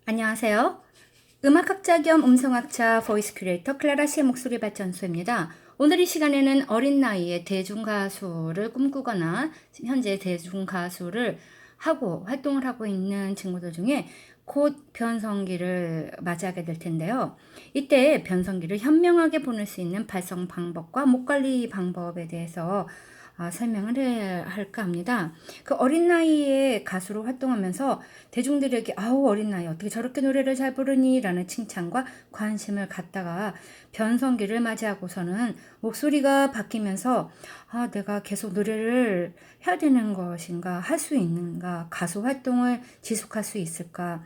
안녕하세요. 음악학자 겸 음성학자 보이스 큐레이터 클라라 씨의 목소리 발전소입니다. 오늘 이 시간에는 어린 나이에 대중가수를 꿈꾸거나 현재 대중가수를 하고 활동을 하고 있는 친구들 중에 곧 변성기를 맞이하게 될 텐데요. 이때 변성기를 현명하게 보낼 수 있는 발성 방법과 목 관리 방법에 대해서 설명을 해야 할까 합니다. 그 어린 나이에 가수로 활동하면서 대중들에게 아우 어린 나이 어떻게 저렇게 노래를 잘 부르니 라는 칭찬과 관심을 갖다가 변성기를 맞이하고서는 목소리가 바뀌면서 내가 계속 노래를 해야 되는 것인가, 할 수 있는가, 가수 활동을 지속할 수 있을까,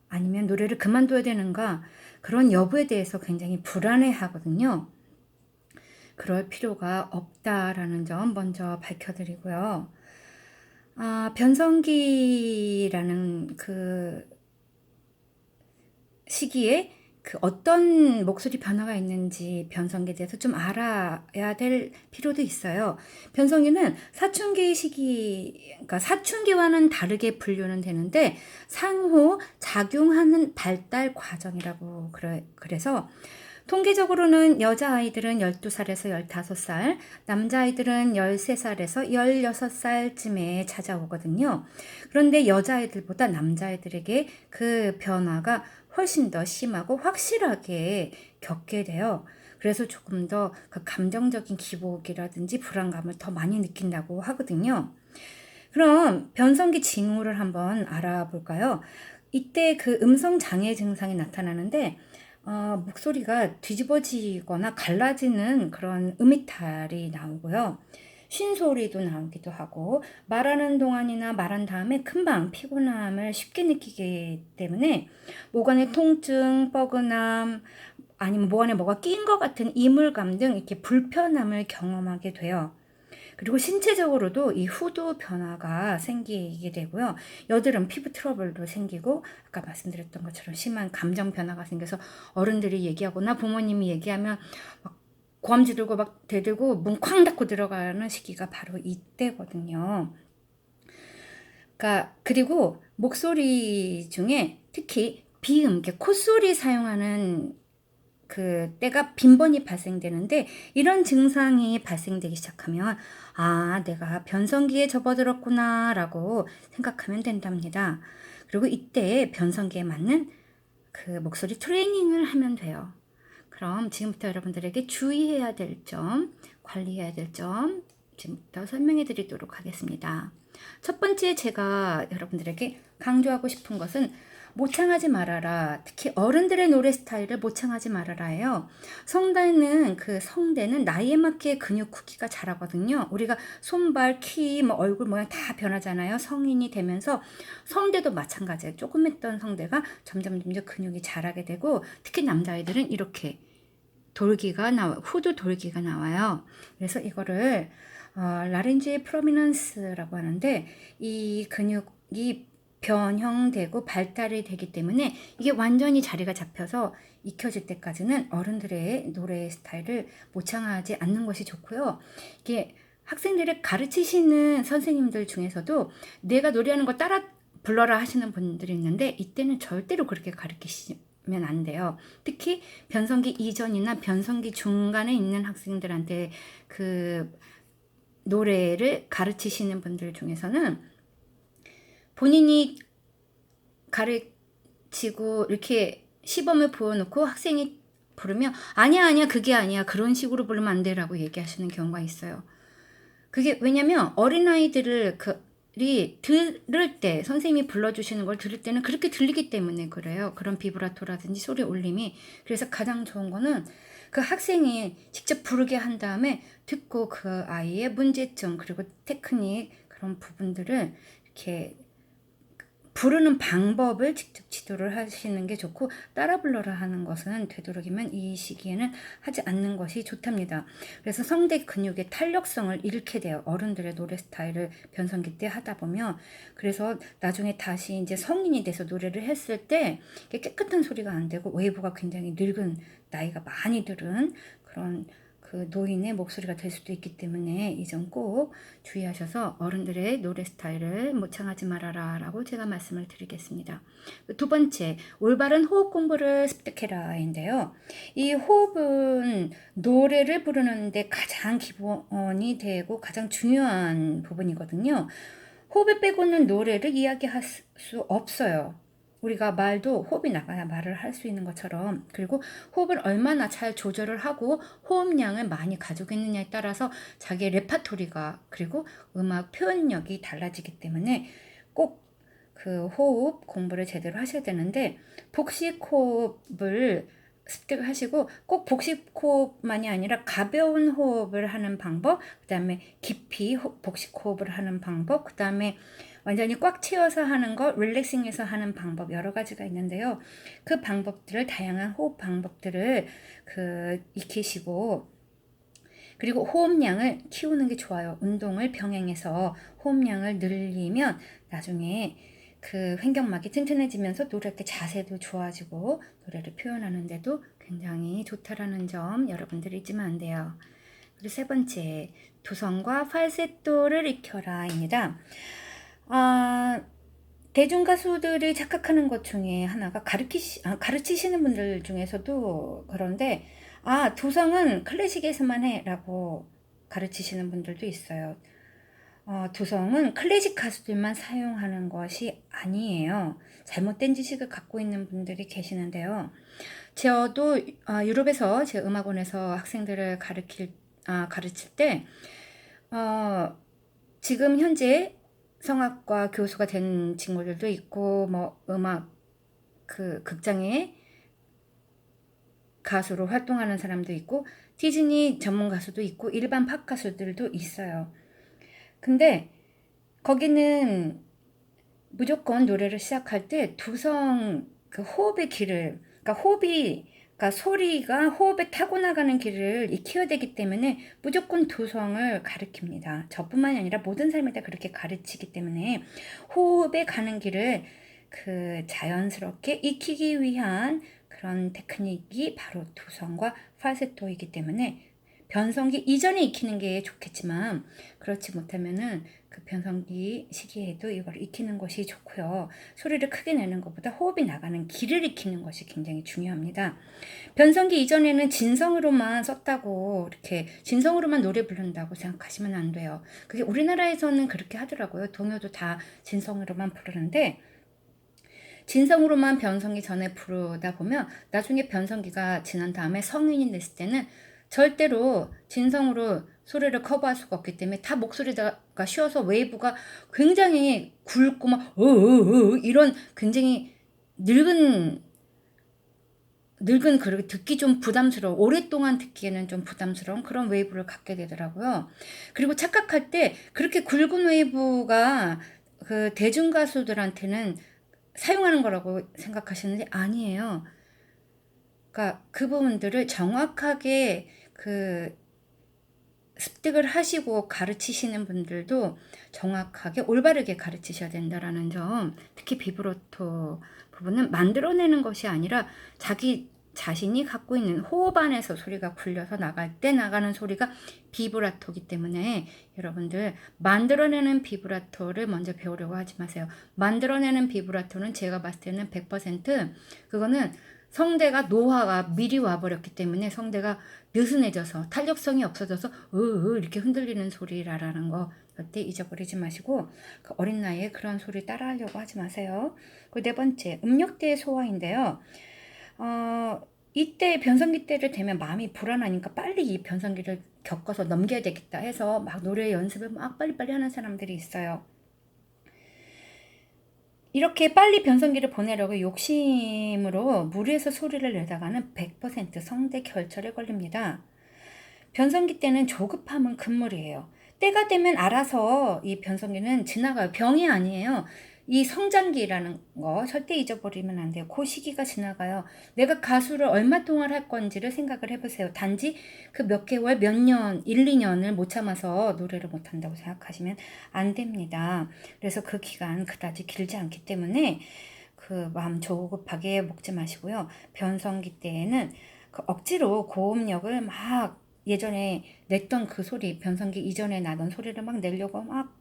아니면 노래를 그만둬야 되는가, 그런 여부에 대해서 굉장히 불안해 하거든요. 그럴 필요가 없다라는 점 먼저 밝혀드리고요. 변성기라는 그 시기에 그 어떤 목소리 변화가 있는지 변성기에 대해서 좀 알아야 될 필요도 있어요. 변성기는 사춘기 시기, 그러니까 사춘기와는 다르게 분류는 되는데 상호 작용하는 발달 과정이라고 그래서 통계적으로는 여자아이들은 12살에서 15살, 남자아이들은 13살에서 16살쯤에 찾아오거든요. 그런데 여자아이들보다 남자아이들에게 그 변화가 훨씬 더 심하고 확실하게 겪게 돼요. 그래서 조금 더 그 감정적인 기복이라든지 불안감을 더 많이 느낀다고 하거든요. 그럼 변성기 징후를 한번 알아볼까요? 이때 그 음성 장애 증상이 나타나는데 목소리가 뒤집어지거나 갈라지는 그런 음이탈이 나오고요. 쉰소리도 나오기도 하고 말하는 동안이나 말한 다음에 금방 피곤함을 쉽게 느끼기 때문에 목 안의 통증, 뻐근함, 아니면 목 안에 뭐가 낀 것 같은 이물감 등 이렇게 불편함을 경험하게 돼요. 그리고 신체적으로도 이 후두 변화가 생기게 되고요. 여드름, 피부 트러블도 생기고 아까 말씀드렸던 것처럼 심한 감정 변화가 생겨서 어른들이 얘기하거나 부모님이 얘기하면 막 고함 지르고 막 대들고 문 쾅 닫고 들어가는 시기가 바로 이때거든요. 그리고 목소리 중에 특히 비음, 콧소리 사용하는 그 때가 빈번히 발생되는데 이런 증상이 발생되기 시작하면 내가 변성기에 접어들었구나 라고 생각하면 된답니다. 그리고 이때 변성기에 맞는 그 목소리 트레이닝을 하면 돼요. 그럼 지금부터 여러분들에게 주의해야 될 점, 관리해야 될 점 지금부터 설명해 드리도록 하겠습니다. 첫 번째 제가 여러분들에게 강조하고 싶은 것은 모창하지 말아라. 특히 어른들의 노래 스타일을 모창하지 말아라예요. 성대는 나이에 맞게 근육 크기가 자라거든요. 우리가 손발, 키, 얼굴 모양 다 변하잖아요. 성인이 되면서 성대도 마찬가지예요. 조금 했던 성대가 점점 근육이 자라게 되고 특히 남자아이들은 이렇게 후두 돌기가 나와요. 그래서 이거를 라렌지 프로미넌스라고 하는데 이 근육이 변형되고 발달이 되기 때문에 이게 완전히 자리가 잡혀서 익혀질 때까지는 어른들의 노래 스타일을 모창하지 않는 것이 좋고요. 이게 학생들을 가르치시는 선생님들 중에서도 내가 노래하는 거 따라 불러라 하시는 분들이 있는데 이때는 절대로 그렇게 가르치시면 안 돼요. 특히 변성기 이전이나 변성기 중간에 있는 학생들한테 그 노래를 가르치시는 분들 중에서는 본인이 가르치고 이렇게 시범을 보여놓고 학생이 부르면 아니야 그게 아니야 그런 식으로 부르면 안 돼라고 얘기하시는 경우가 있어요. 그게 왜냐면 어린아이들을 들을 때 선생님이 불러주시는 걸 들을 때는 그렇게 들리기 때문에 그래요. 그런 비브라토라든지 소리 올림이. 그래서 가장 좋은 거는 그 학생이 직접 부르게 한 다음에 듣고 그 아이의 문제점 그리고 테크닉 그런 부분들을 이렇게 부르는 방법을 직접 지도를 하시는 게 좋고 따라 불러라 하는 것은 되도록이면 이 시기에는 하지 않는 것이 좋답니다. 그래서 성대 근육의 탄력성을 잃게 돼요. 어른들의 노래 스타일을 변성기 때 하다 보면. 그래서 나중에 다시 이제 성인이 돼서 노래를 했을 때 깨끗한 소리가 안 되고 웨이브가 굉장히 늙은 나이가 많이 들은 그런 그 노인의 목소리가 될 수도 있기 때문에 이 점 꼭 주의하셔서 어른들의 노래 스타일을 모창하지 말아라 라고 제가 말씀을 드리겠습니다. 두 번째, 올바른 호흡 공부를 습득해라인데요. 이 호흡은 노래를 부르는데 가장 기본이 되고 가장 중요한 부분이거든요. 호흡을 빼고는 노래를 이야기할 수 없어요. 우리가 말도 호흡이 나가야 말을 할 수 있는 것처럼, 그리고 호흡을 얼마나 잘 조절을 하고 호흡량을 많이 가지고 있느냐에 따라서 자기의 레파토리가 그리고 음악 표현력이 달라지기 때문에 꼭 그 호흡 공부를 제대로 하셔야 되는데, 복식 호흡을 습득하시고 꼭 복식 호흡만이 아니라 가벼운 호흡을 하는 방법, 그 다음에 깊이 복식 호흡을 하는 방법, 그 다음에 완전히 꽉 채워서 하는 거, 릴렉싱해서 하는 방법 여러 가지가 있는데요. 그 방법들을, 다양한 호흡 방법들을 익히시고, 그리고 호흡량을 키우는 게 좋아요. 운동을 병행해서 호흡량을 늘리면 나중에 그 횡격막이 튼튼해지면서 노래할 때 자세도 좋아지고 노래를 표현하는데도 굉장히 좋다라는 점 여러분들이 잊으면 안 돼요. 그리고 세 번째, 두성과 팔세토를 익혀라입니다. 대중 가수들이 착각하는 것 중에 하나가 가르치시는 분들 중에서도 그런데, 두성은 클래식에서만 해 라고 가르치시는 분들도 있어요. 두성은 클래식 가수들만 사용하는 것이 아니에요. 잘못된 지식을 갖고 있는 분들이 계시는데요. 저도 유럽에서 제 음악원에서 학생들을 가르칠 때 지금 현재 성악과 교수가 된 친구들도 있고, 뭐 음악 극장의 가수로 활동하는 사람도 있고, 디즈니 전문 가수도 있고, 일반 팝 가수들도 있어요. 근데 거기는 무조건 노래를 시작할 때 두성 호흡의 길을, 그러니까 소리가 호흡에 타고 나가는 길을 익혀야 되기 때문에 무조건 두성을 가르칩니다. 저뿐만이 아니라 모든 사람이 다 그렇게 가르치기 때문에 호흡에 가는 길을 자연스럽게 익히기 위한 그런 테크닉이 바로 두성과 팔세토이기 때문에 변성기 이전에 익히는 게 좋겠지만, 그렇지 못하면은 그 변성기 시기에도 이걸 익히는 것이 좋고요. 소리를 크게 내는 것보다 호흡이 나가는 길을 익히는 것이 굉장히 중요합니다. 변성기 이전에는 진성으로만 썼다고, 이렇게 진성으로만 노래 부른다고 생각하시면 안 돼요. 그게 우리나라에서는 그렇게 하더라고요. 동요도 다 진성으로만 부르는데, 진성으로만 변성기 전에 부르다 보면 나중에 변성기가 지난 다음에 성인이 됐을 때는 절대로 진성으로 소리를 커버할 수가 없기 때문에 다 목소리가 쉬어서 웨이브가 굉장히 굵고 막 이런 굉장히 늙은 그렇게 듣기 좀 부담스러워, 오랫동안 듣기에는 좀 부담스러운 그런 웨이브를 갖게 되더라고요. 그리고 착각할 때 그렇게 굵은 웨이브가 대중 가수들한테는 사용하는 거라고 생각하시는데 아니에요. 그러니까 그 부분들을 정확하게 습득을 하시고 가르치시는 분들도 정확하게 올바르게 가르치셔야 된다라는 점, 특히 비브라토 부분은 만들어내는 것이 아니라 자기 자신이 갖고 있는 호흡 안에서 소리가 굴려서 나갈 때 나가는 소리가 비브라토이기 때문에 여러분들 만들어내는 비브라토를 먼저 배우려고 하지 마세요. 만들어내는 비브라토는 제가 봤을 때는 100% 그거는 성대가 노화가 미리 와버렸기 때문에 성대가 느슨해져서 탄력성이 없어져서 이렇게 흔들리는 소리라는 거 절대 잊어버리지 마시고 어린 나이에 그런 소리 따라하려고 하지 마세요. 그 네 번째, 음역대의 소화인데요. 이때 변성기 때를 되면 마음이 불안하니까 빨리 이 변성기를 겪어서 넘겨야 되겠다 해서 막 노래 연습을 막 빨리빨리 하는 사람들이 있어요. 이렇게 빨리 변성기를 보내려고 욕심으로 무리해서 소리를 내다가는 100% 성대 결절에 걸립니다. 변성기 때는 조급함은 금물이에요. 때가 되면 알아서 이 변성기는 지나가요. 병이 아니에요. 이 성장기라는 거 절대 잊어버리면 안 돼요. 그 시기가 지나가요. 내가 가수를 얼마 동안 할 건지를 생각을 해보세요. 단지 몇 개월, 몇 년, 1, 2년을 못 참아서 노래를 못 한다고 생각하시면 안 됩니다. 그래서 그 기간 그다지 길지 않기 때문에 마음 조급하게 먹지 마시고요. 변성기 때에는 억지로 고음력을 막 예전에 냈던 그 소리, 변성기 이전에 나던 소리를 막 내려고 막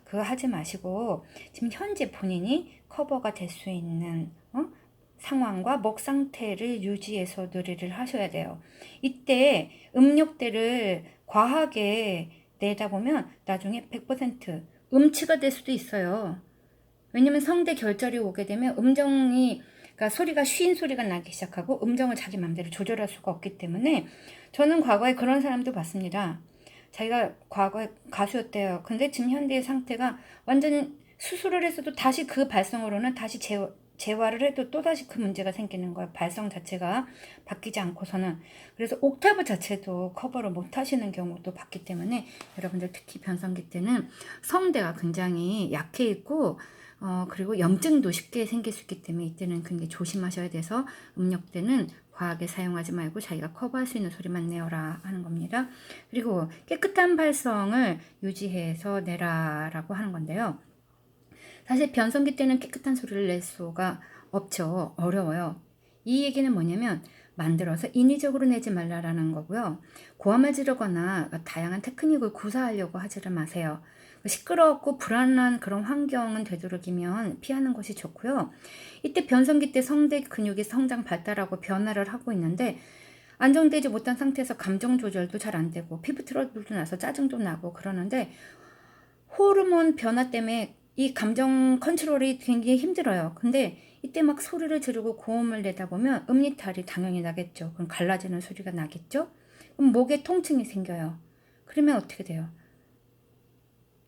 그거 하지 마시고 지금 현재 본인이 커버가 될 수 있는 상황과 목 상태를 유지해서 노래를 하셔야 돼요. 이때 음역대를 과하게 내다 보면 나중에 100% 음치가 될 수도 있어요. 왜냐면 성대 결절이 오게 되면 그러니까 소리가 쉰 소리가 나기 시작하고 음정을 자기 맘대로 조절할 수가 없기 때문에 저는 과거에 그런 사람도 봤습니다. 자기가 과거에 가수였대요. 근데 지금 현대의 상태가 완전 수술을 했어도 다시 그 발성으로는 다시 재활을 해도 또다시 그 문제가 생기는 거예요. 발성 자체가 바뀌지 않고서는. 그래서 옥타브 자체도 커버를 못 하시는 경우도 봤기 때문에 여러분들 특히 변성기 때는 성대가 굉장히 약해 있고 그리고 염증도 쉽게 생길 수 있기 때문에 이때는 굉장히 조심하셔야 돼서 음역대는 과하게 사용하지 말고 자기가 커버할 수 있는 소리만 내어라 하는 겁니다. 그리고 깨끗한 발성을 유지해서 내라라고 하는 건데요. 사실 변성기 때는 깨끗한 소리를 낼 수가 없죠. 어려워요. 이 얘기는 뭐냐면 만들어서 인위적으로 내지 말라라는 거고요. 고함을 지르거나 다양한 테크닉을 구사하려고 하지를 마세요. 시끄럽고 불안한 그런 환경은 되도록이면 피하는 것이 좋고요. 이때 변성기 때 성대 근육이 성장 발달하고 변화를 하고 있는데 안정되지 못한 상태에서 감정 조절도 잘 안 되고 피부 트러블도 나서 짜증도 나고 그러는데 호르몬 변화 때문에 이 감정 컨트롤이 굉장히 힘들어요. 근데 이때 막 소리를 지르고 고음을 내다 보면 음니탈이 당연히 나겠죠. 그럼 갈라지는 소리가 나겠죠. 그럼 목에 통증이 생겨요. 그러면 어떻게 돼요?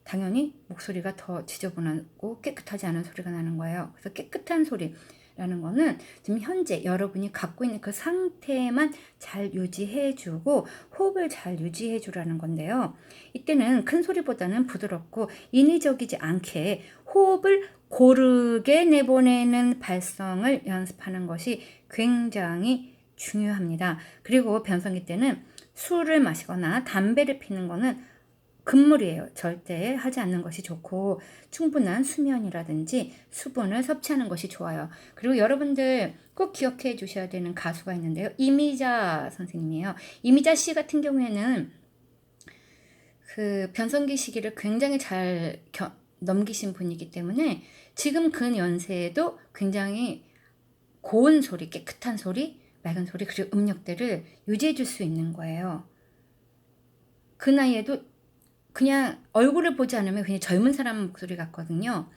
당연히 목소리가 더 지저분하고 깨끗하지 않은 소리가 나는 거예요. 그래서 깨끗한 소리라는 거는 지금 현재 여러분이 갖고 있는 그 상태만 잘 유지해주고 호흡을 잘 유지해주라는 건데요. 이때는 큰 소리보다는 부드럽고 인위적이지 않게 호흡을 고르게 내보내는 발성을 연습하는 것이 굉장히 중요합니다. 그리고 변성기 때는 술을 마시거나 담배를 피는 거는 금물이에요. 절대 하지 않는 것이 좋고 충분한 수면이라든지 수분을 섭취하는 것이 좋아요. 그리고 여러분들 꼭 기억해 주셔야 되는 가수가 있는데요. 이미자 선생님이에요. 이미자 씨 같은 경우에는 그 변성기 시기를 굉장히 잘 넘기신 분이기 때문에 지금 그 연세에도 굉장히 고운 소리, 깨끗한 소리, 맑은 소리, 그리고 음역대를 유지해 줄 수 있는 거예요. 그 나이에도 그냥 얼굴을 보지 않으면 그냥 젊은 사람 목소리 같거든요.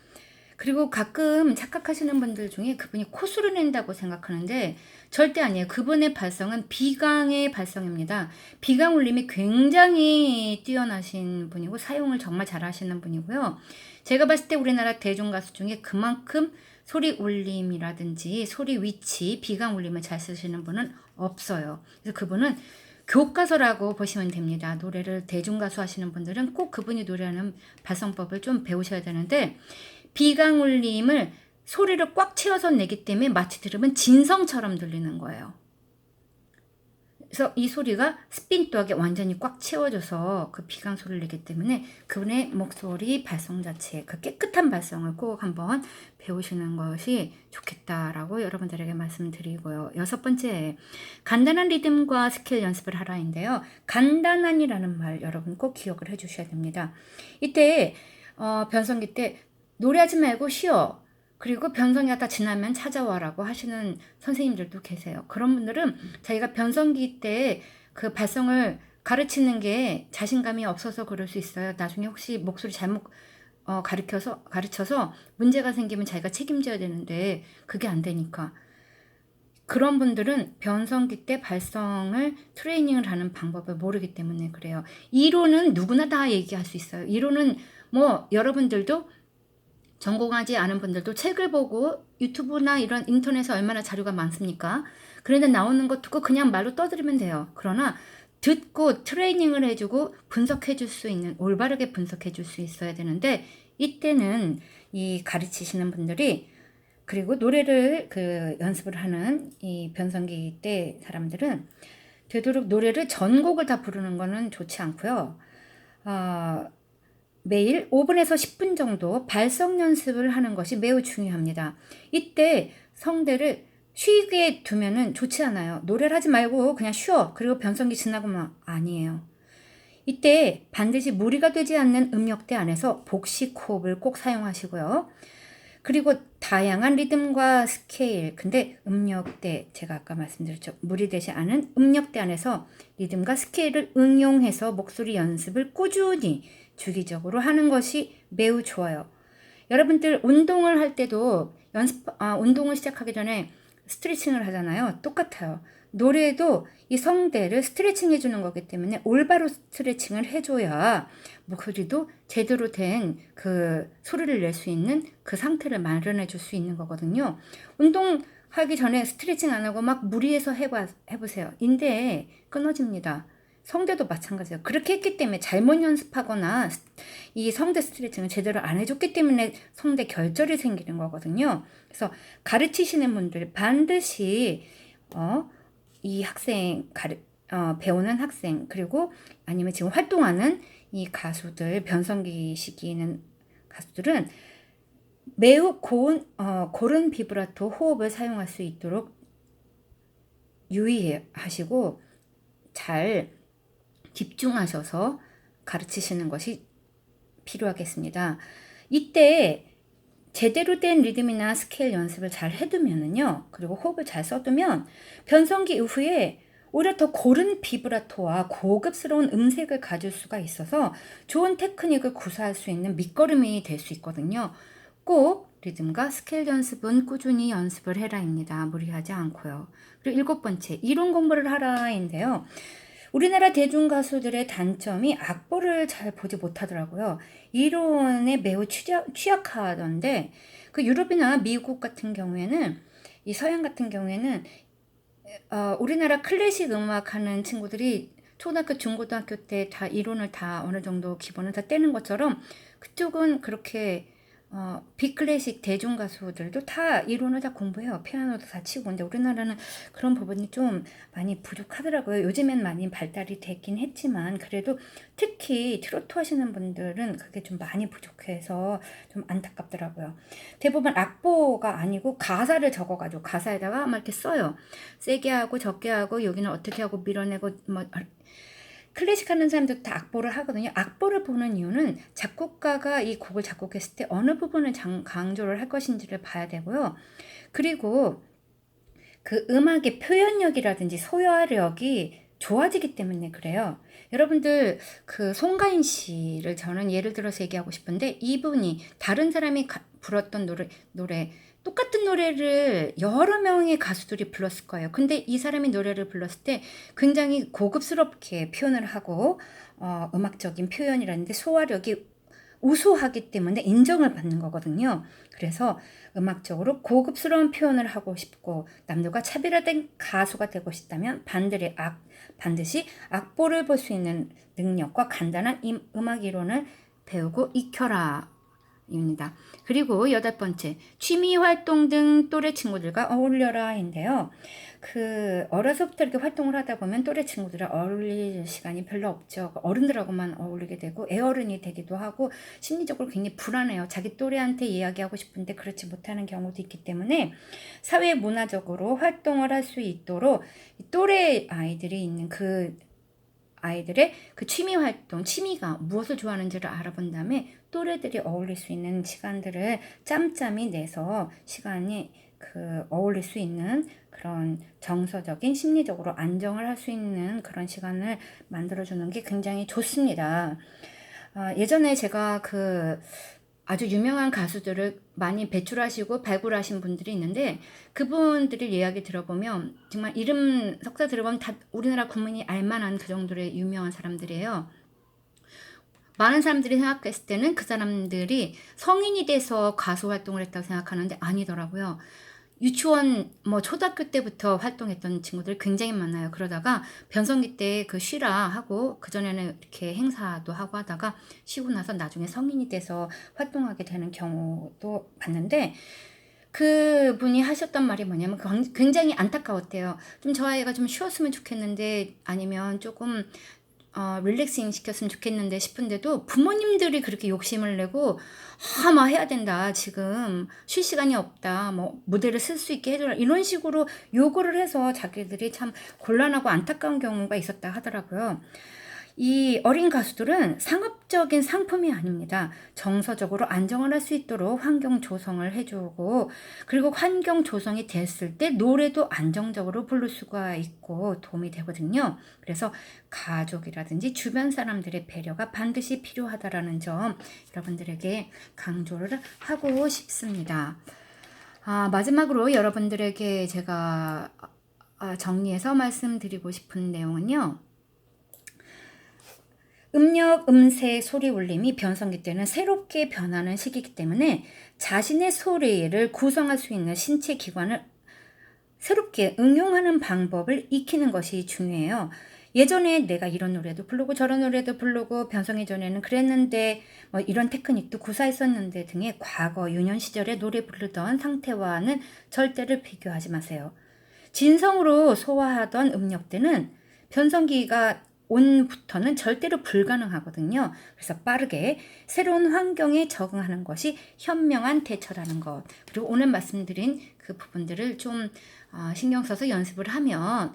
그리고 가끔 착각하시는 분들 중에 그분이 코수를 낸다고 생각하는데 절대 아니에요. 그분의 발성은 비강의 발성입니다. 비강 울림이 굉장히 뛰어나신 분이고 사용을 정말 잘하시는 분이고요. 제가 봤을 때 우리나라 대중 가수 중에 그만큼 소리 울림이라든지 소리 위치, 비강 울림을 잘 쓰시는 분은 없어요. 그래서 그분은 교과서라고 보시면 됩니다. 노래를 대중가수 하시는 분들은 꼭 그분이 노래하는 발성법을 좀 배우셔야 되는데 비강 울림을 소리를 꽉 채워서 내기 때문에 마치 들으면 진성처럼 들리는 거예요. 그래서 이 소리가 스핀도하게 완전히 꽉 채워져서 그 비강 소리를 내기 때문에 그분의 목소리 발성 자체, 그 깨끗한 발성을 꼭 한번 배우시는 것이 좋겠다라고 여러분들에게 말씀드리고요. 6번째, 간단한 리듬과 스킬 연습을 하라인데요. 간단한이라는 말 여러분 꼭 기억을 해주셔야 됩니다. 이때 변성기 때 노래하지 말고 쉬어. 그리고 변성이 다 지나면 찾아와라고 하시는 선생님들도 계세요. 그런 분들은 자기가 변성기 때 그 발성을 가르치는 게 자신감이 없어서 그럴 수 있어요. 나중에 혹시 목소리 잘못 가르쳐서 문제가 생기면 자기가 책임져야 되는데 그게 안 되니까. 그런 분들은 변성기 때 발성을 트레이닝을 하는 방법을 모르기 때문에 그래요. 이론은 누구나 다 얘기할 수 있어요. 이론은 뭐 여러분들도 전공하지 않은 분들도 책을 보고 유튜브나 이런 인터넷에 얼마나 자료가 많습니까? 그런데 나오는 거 듣고 그냥 말로 떠들으면 돼요. 그러나 듣고 트레이닝을 해주고 분석해줄 수 있는, 올바르게 분석해줄 수 있어야 되는데 이때는 이 가르치시는 분들이 그리고 노래를 연습을 하는 이 변성기 때 사람들은 되도록 노래를 전곡을 다 부르는 거는 좋지 않고요. 매일 5분에서 10분 정도 발성 연습을 하는 것이 매우 중요합니다. 이때 성대를 쉬게 두면은 좋지 않아요. 노래를 하지 말고 그냥 쉬어. 그리고 변성기 지나고만 아니에요. 이때 반드시 무리가 되지 않는 음역대 안에서 복식 호흡을 꼭 사용하시고요. 그리고 다양한 리듬과 스케일, 근데 음역대, 제가 아까 말씀드렸죠. 무리되지 않은 음역대 안에서 리듬과 스케일을 응용해서 목소리 연습을 꾸준히 주기적으로 하는 것이 매우 좋아요. 여러분들 운동을 할 때도 운동을 시작하기 전에 스트레칭을 하잖아요. 똑같아요. 노래도 이 성대를 스트레칭 해주는 거기 때문에 올바로 스트레칭을 해줘야 목소리도 제대로 된 그 소리를 낼 수 있는 그 상태를 마련해 줄 수 있는 거거든요. 운동하기 전에 스트레칭 안 하고 막 무리해서 해보세요. 인대에 끊어집니다. 성대도 마찬가지예요. 그렇게 했기 때문에 잘못 연습하거나 이 성대 스트레칭을 제대로 안 해줬기 때문에 성대 결절이 생기는 거거든요. 그래서 가르치시는 분들 반드시 이 배우는 학생 그리고 아니면 지금 활동하는 이 가수들 변성기 시기에 있는 가수들은 매우 고른 비브라토 호흡을 사용할 수 있도록 유의하시고 잘 집중하셔서 가르치시는 것이 필요하겠습니다. 이때 제대로 된 리듬이나 스케일 연습을 잘 해두면은요, 그리고 호흡을 잘 써두면 변성기 이후에 오히려 더 고른 비브라토와 고급스러운 음색을 가질 수가 있어서 좋은 테크닉을 구사할 수 있는 밑거름이 될 수 있거든요. 꼭 리듬과 스케일 연습은 꾸준히 연습을 해라입니다. 무리하지 않고요. 그리고 7번째, 이론 공부를 하라인데요. 우리나라 대중 가수들의 단점이 악보를 잘 보지 못하더라고요. 이론에 매우 취약하던데 그 유럽이나 미국 같은 경우에는 이 서양 같은 경우에는 우리나라 클래식 음악 하는 친구들이 초등학교, 중고등학교 때 다 이론을 다 어느 정도 기본을 다 떼는 것처럼 그쪽은 그렇게 비클래식 대중 가수들도 다 이론을 다 공부해요. 피아노도 다 치고. 근데 우리나라는 그런 부분이 좀 많이 부족하더라고요. 요즘엔 많이 발달이 됐긴 했지만 그래도 특히 트로트 하시는 분들은 그게 좀 많이 부족해서 좀 안타깝더라고요. 대부분 악보가 아니고 가사를 적어가지고 가사에다가 막 이렇게 써요. 세게 하고 적게 하고 여기는 어떻게 하고 밀어내고 뭐 클래식 하는 사람들 다 악보를 하거든요. 악보를 보는 이유는 작곡가가 이 곡을 작곡했을 때 어느 부분을 강조를 할 것인지를 봐야 되고요. 그리고 그 음악의 표현력이라든지 소화력이 좋아지기 때문에 그래요. 여러분들 그 송가인 씨를 저는 예를 들어서 얘기하고 싶은데 이분이 다른 사람이 불렀던 노래 똑같은 노래를 여러 명의 가수들이 불렀을 거예요. 근데 이 사람이 노래를 불렀을 때 굉장히 고급스럽게 표현을 하고 음악적인 표현이라는데 소화력이 우수하기 때문에 인정을 받는 거거든요. 그래서 음악적으로 고급스러운 표현을 하고 싶고 남들과 차별화된 가수가 되고 싶다면 반드시 악보를 볼 수 있는 능력과 간단한 음악 이론을 배우고 익혀라. 입니다. 그리고 8번째, 취미 활동 등 또래 친구들과 어울려라인데요. 어려서부터 이렇게 활동을 하다 보면 또래 친구들을 어울릴 시간이 별로 없죠. 어른들하고만 어울리게 되고 애어른이 되기도 하고 심리적으로 굉장히 불안해요. 자기 또래한테 이야기하고 싶은데 그렇지 못하는 경우도 있기 때문에 사회 문화적으로 활동을 할 수 있도록 또래 아이들이 있는 아이들의 그 취미가 무엇을 좋아하는지를 알아본 다음에 또래들이 어울릴 수 있는 시간들을 짬짬이 내서 시간이 어울릴 수 있는 그런 정서적인 심리적으로 안정을 할 수 있는 그런 시간을 만들어주는 게 굉장히 좋습니다. 예전에 제가 아주 유명한 가수들을 많이 배출하시고 발굴하신 분들이 있는데 그분들의 이야기 들어보면 정말 이름 석자 들어보면 다 우리나라 국민이 알만한 그 정도의 유명한 사람들이에요. 많은 사람들이 생각했을 때는 그 사람들이 성인이 돼서 가수 활동을 했다고 생각하는데 아니더라고요. 유치원, 초등학교 때부터 활동했던 친구들이 굉장히 많아요. 그러다가 변성기 때 쉬라 하고, 그전에는 이렇게 행사도 하고 하다가 쉬고 나서 나중에 성인이 돼서 활동하게 되는 경우도 봤는데, 그분이 하셨던 말이 뭐냐면 굉장히 안타까웠대요. 좀 저 아이가 좀 쉬었으면 좋겠는데, 아니면 조금 릴렉싱 시켰으면 좋겠는데 싶은데도 부모님들이 그렇게 욕심을 내고 막 해야 된다. 지금 쉴 시간이 없다. 뭐 무대를 쓸 수 있게 해줘라. 이런 식으로 요구를 해서 자기들이 참 곤란하고 안타까운 경우가 있었다 하더라고요. 이 어린 가수들은 상업적인 상품이 아닙니다. 정서적으로 안정을 할 수 있도록 환경 조성을 해주고, 그리고 환경 조성이 됐을 때 노래도 안정적으로 부를 수가 있고 도움이 되거든요. 그래서 가족이라든지 주변 사람들의 배려가 반드시 필요하다라는 점 여러분들에게 강조를 하고 싶습니다. 마지막으로 여러분들에게 제가 정리해서 말씀드리고 싶은 내용은요. 음력, 음색, 소리 울림이 변성기 때는 새롭게 변하는 시기이기 때문에 자신의 소리를 구성할 수 있는 신체 기관을 새롭게 응용하는 방법을 익히는 것이 중요해요. 예전에 내가 이런 노래도 부르고 저런 노래도 부르고 변성기 전에는 그랬는데 뭐 이런 테크닉도 구사했었는데 등의 과거 유년 시절에 노래 부르던 상태와는 절대로 비교하지 마세요. 진성으로 소화하던 음역대는 변성기가 온부터는 절대로 불가능하거든요. 그래서 빠르게 새로운 환경에 적응하는 것이 현명한 대처라는 것. 그리고 오늘 말씀드린 그 부분들을 좀 신경 써서 연습을 하면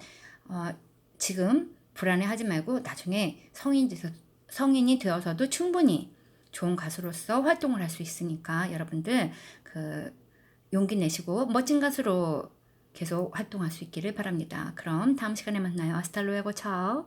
지금 불안해하지 말고 나중에 성인이 되어서도 충분히 좋은 가수로서 활동을 할 수 있으니까 여러분들 용기 내시고 멋진 가수로 계속 활동할 수 있기를 바랍니다. 그럼 다음 시간에 만나요. 아스탈 루에고 차오.